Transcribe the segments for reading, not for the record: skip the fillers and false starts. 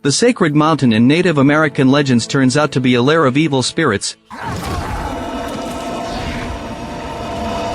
The sacred mountain in Native American legends turns out to be a lair of evil spirits.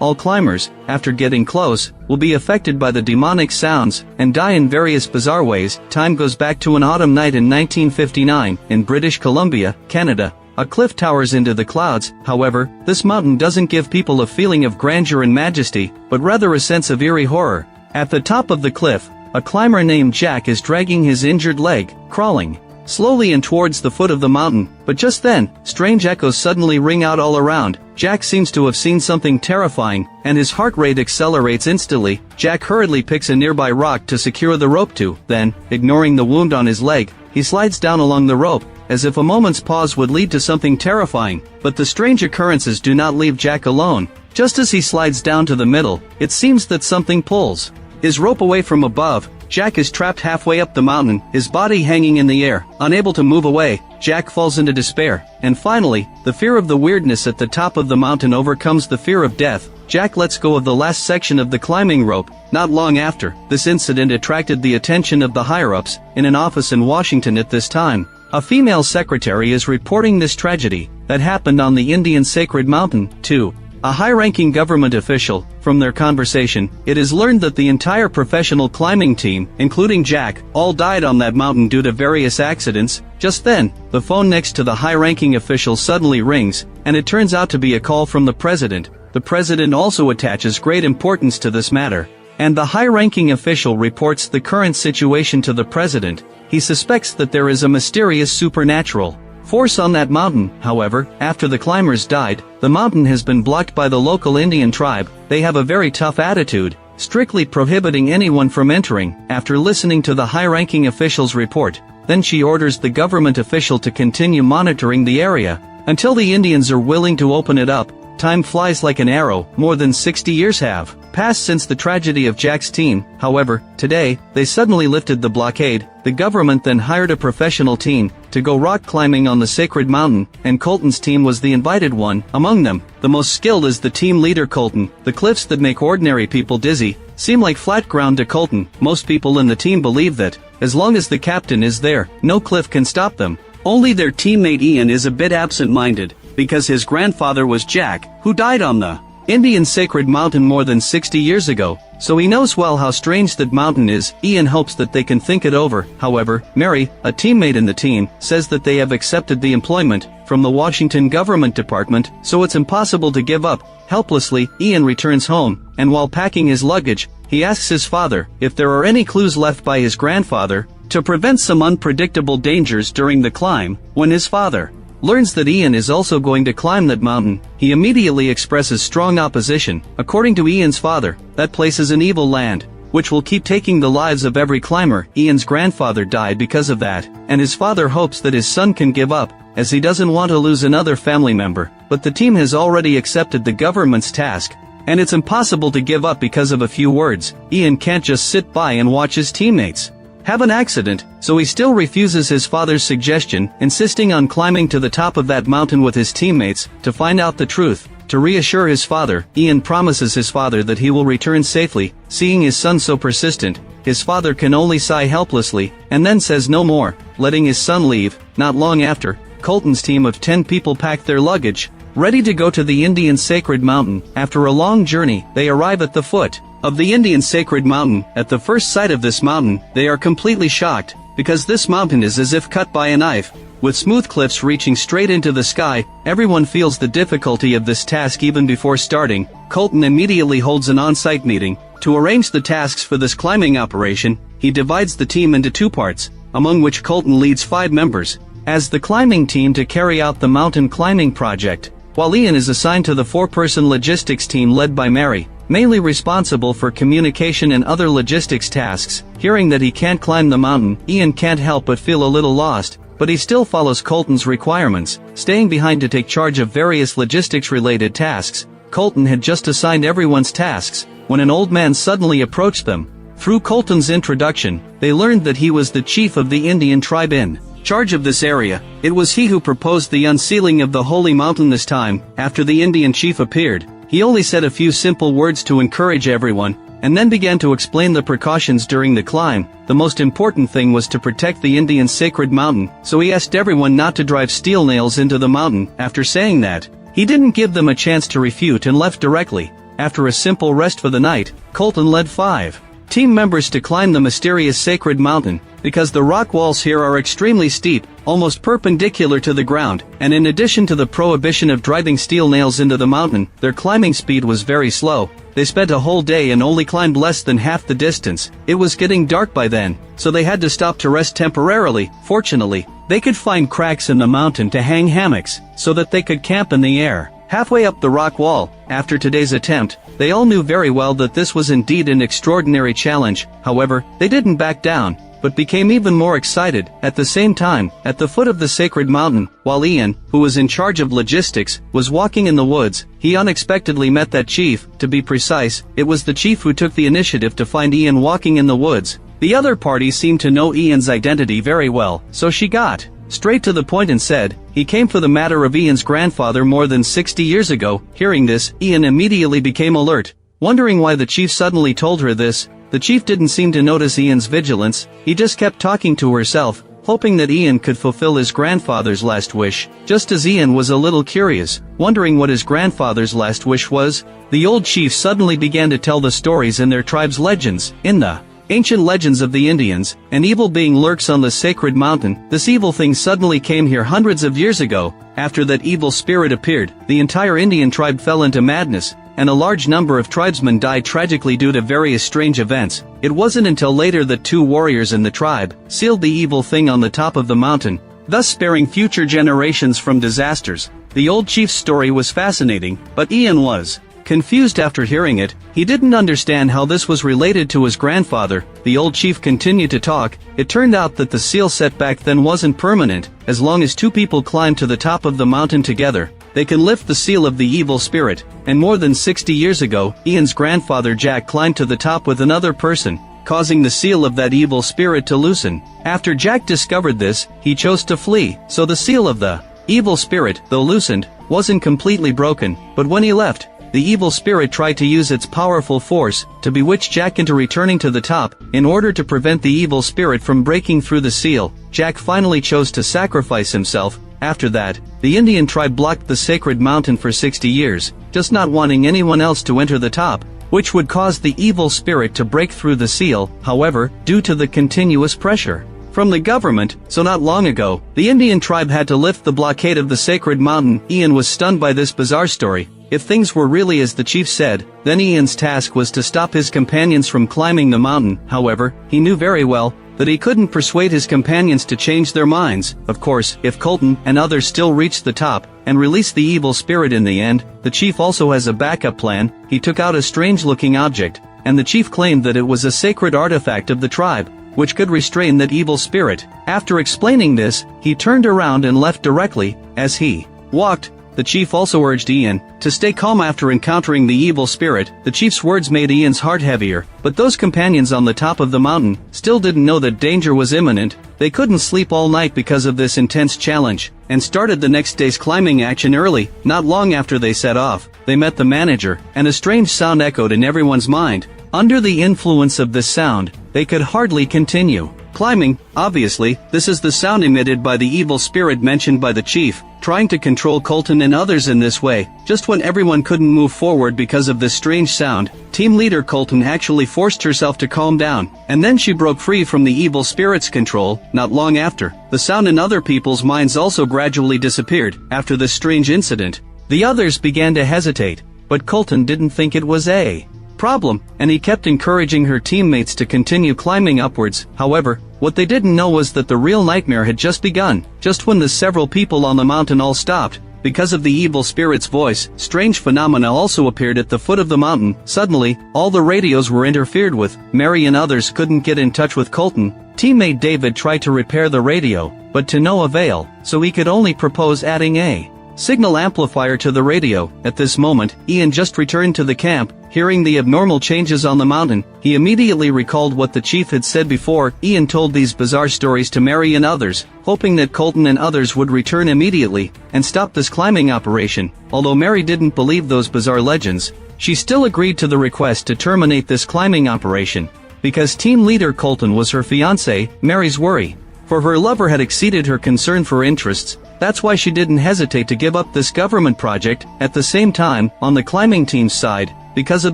All climbers, after getting close, will be affected by the demonic sounds and die in various bizarre ways. Time goes back to an autumn night in 1959 in British Columbia, Canada. A cliff towers into the clouds. However, this mountain doesn't give people a feeling of grandeur and majesty, but rather a sense of eerie horror. At the top of the cliff, a climber named Jack is dragging his injured leg, crawling slowly in towards the foot of the mountain, but just then, strange echoes suddenly ring out all around. Jack seems to have seen something terrifying, and his heart rate accelerates instantly. Jack hurriedly picks a nearby rock to secure the rope to, then, ignoring the wound on his leg, he slides down along the rope, as if a moment's pause would lead to something terrifying. But the strange occurrences do not leave Jack alone. Just as he slides down to the middle, it seems that something pulls his rope away from above. Jack is trapped halfway up the mountain, his body hanging in the air. Unable to move away, Jack falls into despair. And finally, the fear of the weirdness at the top of the mountain overcomes the fear of death. Jack lets go of the last section of the climbing rope. Not long after, this incident attracted the attention of the higher-ups. In an office in Washington at this time, a female secretary is reporting this tragedy that happened on the Indian sacred mountain, to a high-ranking government official. From their conversation, it is learned that the entire professional climbing team, including Jack, all died on that mountain due to various accidents. Just then, the phone next to the high-ranking official suddenly rings, and it turns out to be a call from the president. The president also attaches great importance to this matter, and the high-ranking official reports the current situation to the president. He suspects that there is a mysterious supernatural force on that mountain. However, after the climbers died, the mountain has been blocked by the local Indian tribe. They have a very tough attitude, strictly prohibiting anyone from entering. After listening to the high-ranking official's report, then she orders the government official to continue monitoring the area until the Indians are willing to open it up. Time flies like an arrow. More than 60 years have passed since the tragedy of Jack's team. However, today, they suddenly lifted the blockade. The government then hired a professional team to go rock climbing on the sacred mountain, and Colton's team was the invited one. Among them, the most skilled is the team leader Colton. The cliffs that make ordinary people dizzy seem like flat ground to Colton. Most people in the team believe that, as long as the captain is there, no cliff can stop them. Only their teammate Ian is a bit absent-minded, because his grandfather was Jack, who died on the Indian sacred mountain more than 60 years ago, so he knows well how strange that mountain is. Ian hopes that they can think it over. However, Mary, a teammate in the team, says that they have accepted the employment from the Washington government department, so it's impossible to give up. Helplessly, Ian returns home, and while packing his luggage, he asks his father if there are any clues left by his grandfather to prevent some unpredictable dangers during the climb. When his father learns that Ian is also going to climb that mountain, he immediately expresses strong opposition. According to Ian's father, that place is an evil land, which will keep taking the lives of every climber. Ian's grandfather died because of that, and his father hopes that his son can give up, as he doesn't want to lose another family member. But the team has already accepted the government's task, and it's impossible to give up because of a few words. Ian can't just sit by and watch his teammates have an accident, so he still refuses his father's suggestion, insisting on climbing to the top of that mountain with his teammates to find out the truth. To reassure his father, Ian promises his father that he will return safely. Seeing his son so persistent, his father can only sigh helplessly, and then says no more, letting his son leave. Not long after, Colton's team of 10 people pack their luggage, ready to go to the Indian sacred mountain. After a long journey, they arrive at the foot of the Indian sacred mountain. At the first sight of this mountain, they are completely shocked, because this mountain is as if cut by a knife, with smooth cliffs reaching straight into the sky. Everyone feels the difficulty of this task even before starting. Colton immediately holds an on-site meeting to arrange the tasks for this climbing operation. He divides the team into 2 parts, among which Colton leads 5 members as the climbing team to carry out the mountain climbing project, while Ian is assigned to the 4-person logistics team led by Mary, mainly responsible for communication and other logistics tasks. Hearing that he can't climb the mountain, Ian can't help but feel a little lost, but he still follows Colton's requirements, staying behind to take charge of various logistics-related tasks. Colton had just assigned everyone's tasks, when an old man suddenly approached them. Through Colton's introduction, they learned that he was the chief of the Indian tribe in charge of this area. It was he who proposed the unsealing of the holy mountain this time. After the Indian chief appeared, he only said a few simple words to encourage everyone. and then began to explain the precautions during the climb. The most important thing was to protect the Indians' sacred mountain, so he asked everyone not to drive steel nails into the mountain. After saying that, he didn't give them a chance to refute and left directly. After a simple rest for the night, Colton led 5 team members to climb the mysterious sacred mountain, because the rock walls here are extremely steep, almost perpendicular to the ground, and in addition to the prohibition of driving steel nails into the mountain, their climbing speed was very slow. They spent a whole day and only climbed less than half the distance. It was getting dark by then, so they had to stop to rest temporarily. Fortunately, they could find cracks in the mountain to hang hammocks, so that they could camp in the air. Halfway up the rock wall, after today's attempt, they all knew very well that this was indeed an extraordinary challenge. However, they didn't back down, but became even more excited. At the same time, at the foot of the sacred mountain, while Ian, who was in charge of logistics, was walking in the woods, he unexpectedly met that chief. To be precise, it was the chief who took the initiative to find Ian walking in the woods. The other party seemed to know Ian's identity very well, so she got straight to the point and said, he came for the matter of Ian's grandfather more than 60 years ago. Hearing this, Ian immediately became alert, wondering why the chief suddenly told her this. The chief didn't seem to notice Ian's vigilance. He just kept talking to herself, hoping that Ian could fulfill his grandfather's last wish. Just as Ian was a little curious, wondering what his grandfather's last wish was, the old chief suddenly began to tell the stories in their tribe's legends. In the ancient legends of the Indians, an evil being lurks on the sacred mountain. This evil thing suddenly came here hundreds of years ago. After that evil spirit appeared, the entire Indian tribe fell into madness, and a large number of tribesmen died tragically due to various strange events. It wasn't until later that 2 warriors in the tribe sealed the evil thing on the top of the mountain, thus sparing future generations from disasters. The old chief's story was fascinating, but Ian was confused after hearing it. He didn't understand how this was related to his grandfather. The old chief continued to talk. It turned out that the seal set back then wasn't permanent. As long as 2 people climbed to the top of the mountain together, they can lift the seal of the evil spirit. And more than 60 years ago, Ian's grandfather Jack climbed to the top with another person, causing the seal of that evil spirit to loosen. After Jack discovered this, he chose to flee, so the seal of the evil spirit, though loosened, wasn't completely broken. But when he left, the evil spirit tried to use its powerful force to bewitch Jack into returning to the top. In order to prevent the evil spirit from breaking through the seal, Jack finally chose to sacrifice himself. After that, the Indian tribe blocked the sacred mountain for 60 years, just not wanting anyone else to enter the top, which would cause the evil spirit to break through the seal. However, due to the continuous pressure from the government, so not long ago, the Indian tribe had to lift the blockade of the sacred mountain. Ian was stunned by this bizarre story. If things were really as the chief said, then Ian's task was to stop his companions from climbing the mountain. However, he knew very well that he couldn't persuade his companions to change their minds. Of course, if Colton and others still reached the top and released the evil spirit in the end, the chief also has a backup plan. He took out a strange-looking object, and the chief claimed that it was a sacred artifact of the tribe, which could restrain that evil spirit. After explaining this, he turned around and left directly. As he walked, the chief also urged Ian to stay calm after encountering the evil spirit. The chief's words made Ian's heart heavier, but those companions on the top of the mountain still didn't know that danger was imminent. They couldn't sleep all night because of this intense challenge, and started the next day's climbing action early. Not long after they set off, they met the manager, and a strange sound echoed in everyone's mind. Under the influence of this sound, they could hardly continue climbing. Obviously, this is the sound emitted by the evil spirit mentioned by the chief, trying to control Colton and others in this way. Just when everyone couldn't move forward because of this strange sound, team leader Colton actually forced herself to calm down, and then she broke free from the evil spirit's control. Not long after, the sound in other people's minds also gradually disappeared. After this strange incident, the others began to hesitate, but Colton didn't think it was a problem, and he kept encouraging her teammates to continue climbing upwards. However, what they didn't know was that the real nightmare had just begun. Just when the several people on the mountain all stopped, because of the evil spirit's voice, strange phenomena also appeared at the foot of the mountain. Suddenly, all the radios were interfered with. Mary and others couldn't get in touch with Colton. Teammate David tried to repair the radio, but to no avail, so he could only propose adding a signal amplifier to the radio. At this moment, Ian just returned to the camp. Hearing the abnormal changes on the mountain, he immediately recalled what the chief had said before. Ian told these bizarre stories to Mary and others, hoping that Colton and others would return immediately and stop this climbing operation. Although Mary didn't believe those bizarre legends, she still agreed to the request to terminate this climbing operation, because team leader Colton was her fiancé. Mary's worry for her lover had exceeded her concern for interests. That's why she didn't hesitate to give up this government project. At the same time, on the climbing team's side, because of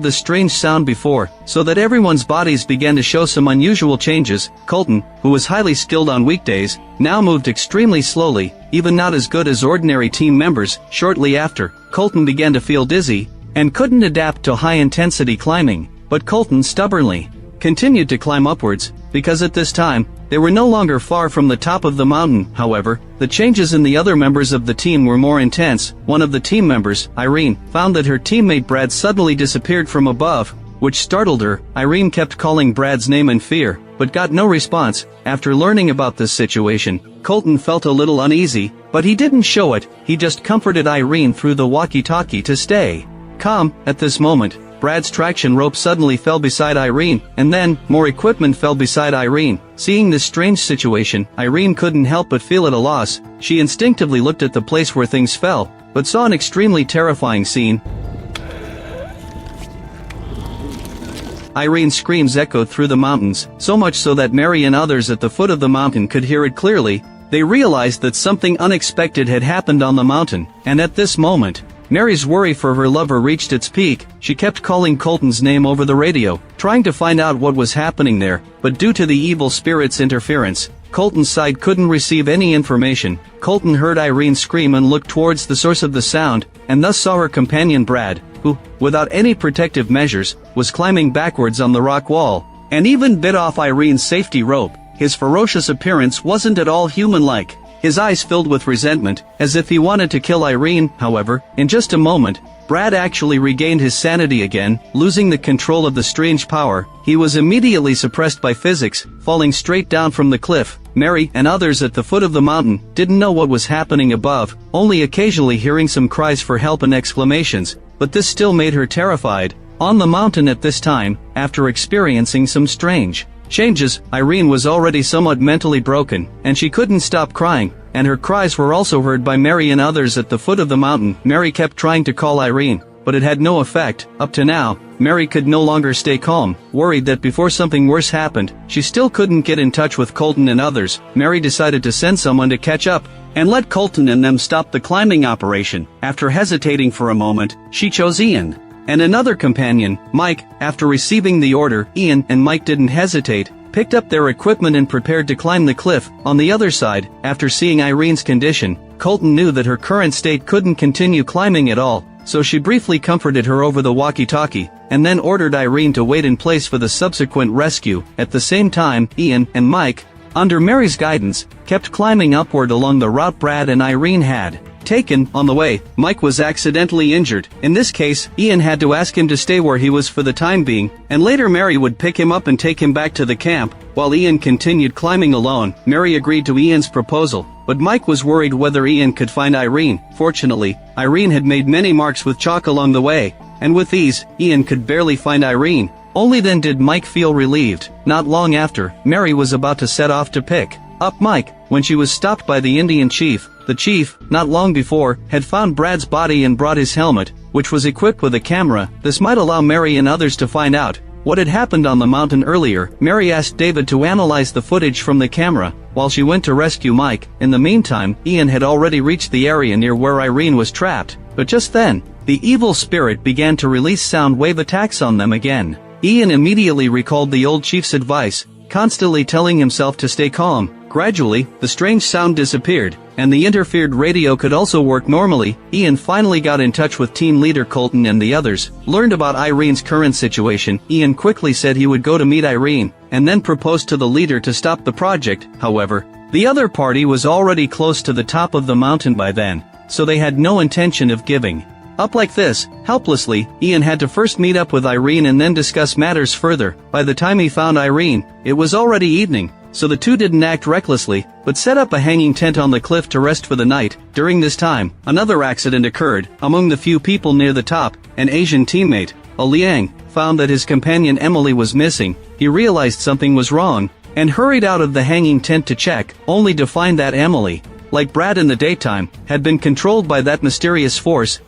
the strange sound before, so that everyone's bodies began to show some unusual changes, Colton, who was highly skilled on weekdays, now moved extremely slowly, even not as good as ordinary team members. Shortly after, Colton began to feel dizzy, and couldn't adapt to high-intensity climbing, but Colton stubbornly continued to climb upwards, because at this time, they were no longer far from the top of the mountain. However, the changes in the other members of the team were more intense. One of the team members, Irene, found that her teammate Brad suddenly disappeared from above, which startled her. Irene kept calling Brad's name in fear, but got no response. After learning about this situation, Colton felt a little uneasy, but he didn't show it. He just comforted Irene through the walkie-talkie to stay calm. At this moment, Brad's traction rope suddenly fell beside Irene, and then, more equipment fell beside Irene. Seeing this strange situation, Irene couldn't help but feel at a loss. She instinctively looked at the place where things fell, but saw an extremely terrifying scene. Irene's screams echoed through the mountains, so much so that Mary and others at the foot of the mountain could hear it clearly. They realized that something unexpected had happened on the mountain, and at this moment, Mary's worry for her lover reached its peak. She kept calling Colton's name over the radio, trying to find out what was happening there, but due to the evil spirit's interference, Colton's side couldn't receive any information. Colton heard Irene scream and looked towards the source of the sound, and thus saw her companion Brad, who, without any protective measures, was climbing backwards on the rock wall, and even bit off Irene's safety rope. His ferocious appearance wasn't at all human-like. His eyes filled with resentment, as if he wanted to kill Irene. However, in just a moment, Brad actually regained his sanity again. Losing the control of the strange power, he was immediately suppressed by physics, falling straight down from the cliff. Mary and others at the foot of the mountain didn't know what was happening above, only occasionally hearing some cries for help and exclamations, but this still made her terrified. On the mountain at this time, after experiencing some strange changes, Irene was already somewhat mentally broken, and she couldn't stop crying, and her cries were also heard by Mary and others at the foot of the mountain. Mary kept trying to call Irene, but it had no effect. Up to now, Mary could no longer stay calm. Worried that before something worse happened, she still couldn't get in touch with Colton and others, Mary decided to send someone to catch up and let Colton and them stop the climbing operation. After hesitating for a moment, she chose Ian and another companion, Mike. After receiving the order, Ian and Mike didn't hesitate, picked up their equipment and prepared to climb the cliff. On the other side, after seeing Irene's condition, Colton knew that her current state couldn't continue climbing at all, so she briefly comforted her over the walkie-talkie, and then ordered Irene to wait in place for the subsequent rescue. At the same time, Ian and Mike, under Mary's guidance, kept climbing upward along the route Brad and Irene had taken. On the way, Mike was accidentally injured. In this case, Ian had to ask him to stay where he was for the time being, and later Mary would pick him up and take him back to the camp. While Ian continued climbing alone, Mary agreed to Ian's proposal, but Mike was worried whether Ian could find Irene. Fortunately, Irene had made many marks with chalk along the way, and with these, Ian could barely find Irene. Only then did Mike feel relieved. Not long after, Mary was about to set off to pick up Mike, when she was stopped by the Indian chief. The chief, not long before, had found Brad's body and brought his helmet, which was equipped with a camera. This might allow Mary and others to find out what had happened on the mountain earlier. Mary asked David to analyze the footage from the camera, while she went to rescue Mike. In the meantime, Ian had already reached the area near where Irene was trapped, but just then, the evil spirit began to release sound wave attacks on them again. Ian immediately recalled the old chief's advice, constantly telling himself to stay calm. Gradually, the strange sound disappeared, and the interfered radio could also work normally. Ian finally got in touch with team leader Colton and the others, learned about Irene's current situation. Ian quickly said he would go to meet Irene, and then proposed to the leader to stop the project. However, the other party was already close to the top of the mountain by then, so they had no intention of giving up like this. Helplessly, Ian had to first meet up with Irene and then discuss matters further. By the time he found Irene, it was already evening, so the two didn't act recklessly, but set up a hanging tent on the cliff to rest for the night. During this time, another accident occurred. Among the few people near the top, an Asian teammate, Liang, found that his companion Emily was missing. He realized something was wrong, and hurried out of the hanging tent to check, only to find that Emily, like Brad in the daytime, had been controlled by that mysterious force.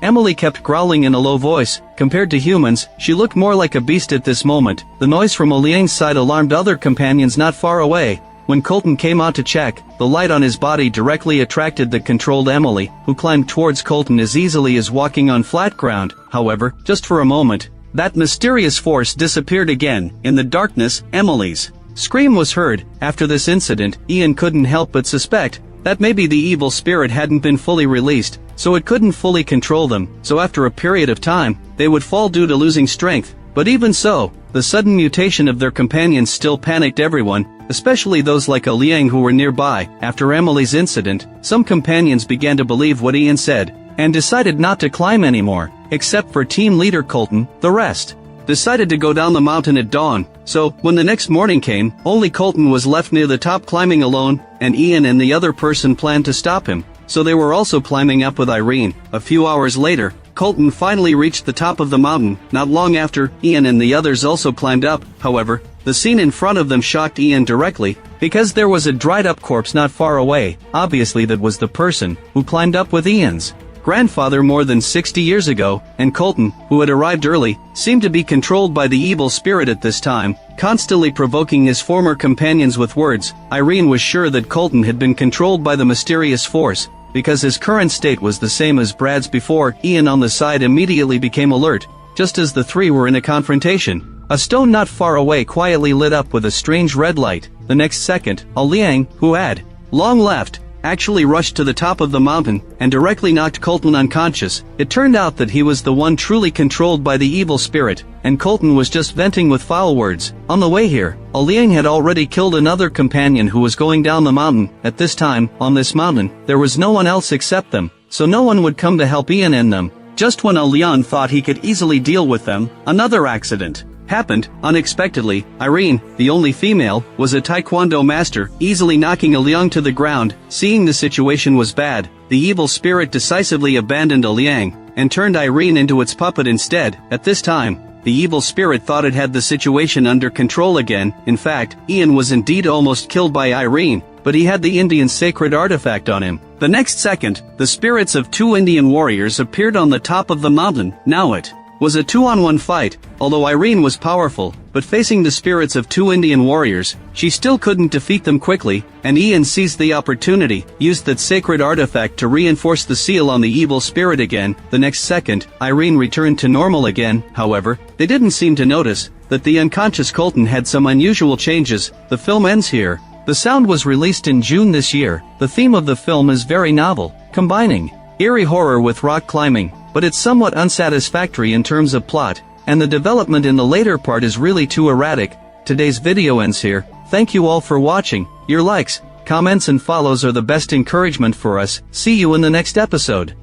Emily kept growling in a low voice. Compared to humans, she looked more like a beast at this moment. The noise from Liang's side alarmed other companions not far away. When Colton came out to check, the light on his body directly attracted the controlled Emily, who climbed towards Colton as easily as walking on flat ground. However, just for a moment, that mysterious force disappeared again. In the darkness, Emily's scream was heard. After this incident, Ian couldn't help but suspect that maybe the evil spirit hadn't been fully released, so it couldn't fully control them, so after a period of time, they would fall due to losing strength. But even so, the sudden mutation of their companions still panicked everyone, especially those like Liang who were nearby. After Emily's incident, some companions began to believe what Ian said, and decided not to climb anymore, except for team leader Colton. The rest decided to go down the mountain at dawn. So, when the next morning came, only Colton was left near the top climbing alone, and Ian and the other person planned to stop him, so they were also climbing up with Irene. A few hours later, Colton finally reached the top of the mountain. Not long after, Ian and the others also climbed up. However, the scene in front of them shocked Ian directly, because there was a dried-up corpse not far away. Obviously that was the person who climbed up with Ian's grandfather more than 60 years ago, and Colton, who had arrived early, seemed to be controlled by the evil spirit at this time, constantly provoking his former companions with words. Irene was sure that Colton had been controlled by the mysterious force, because his current state was the same as Brad's before. Ian on the side immediately became alert, just as the three were in a confrontation. A stone not far away quietly lit up with a strange red light. The next second, Liang, who had long left, actually rushed to the top of the mountain, and directly knocked Colton unconscious. It turned out that he was the one truly controlled by the evil spirit, and Colton was just venting with foul words. On the way here, Liang had already killed another companion who was going down the mountain. At this time, on this mountain, there was no one else except them, so no one would come to help Ian and them. Just when Liang thought he could easily deal with them, another accident happened. Unexpectedly, Irene, the only female, was a taekwondo master, easily knocking Liang to the ground. Seeing the situation was bad, the evil spirit decisively abandoned Liang, and turned Irene into its puppet instead. At this time, the evil spirit thought it had the situation under control again. In fact, Ian was indeed almost killed by Irene, but he had the Indian sacred artifact on him. The next second, the spirits of two Indian warriors appeared on the top of the mountain. Now it was a 2-on-1 fight. Although Irene was powerful, but facing the spirits of two Indian warriors, she still couldn't defeat them quickly, and Ian seized the opportunity, used that sacred artifact to reinforce the seal on the evil spirit again. The next second, Irene returned to normal again. However, they didn't seem to notice that the unconscious Colton had some unusual changes. The film ends here. The sound was released in June this year. The theme of the film is very novel, combining eerie horror with rock climbing, but it's somewhat unsatisfactory in terms of plot, and the development in the later part is really too erratic. Today's video ends here. Thank you all for watching. Your likes, comments and follows are the best encouragement for us. See you in the next episode.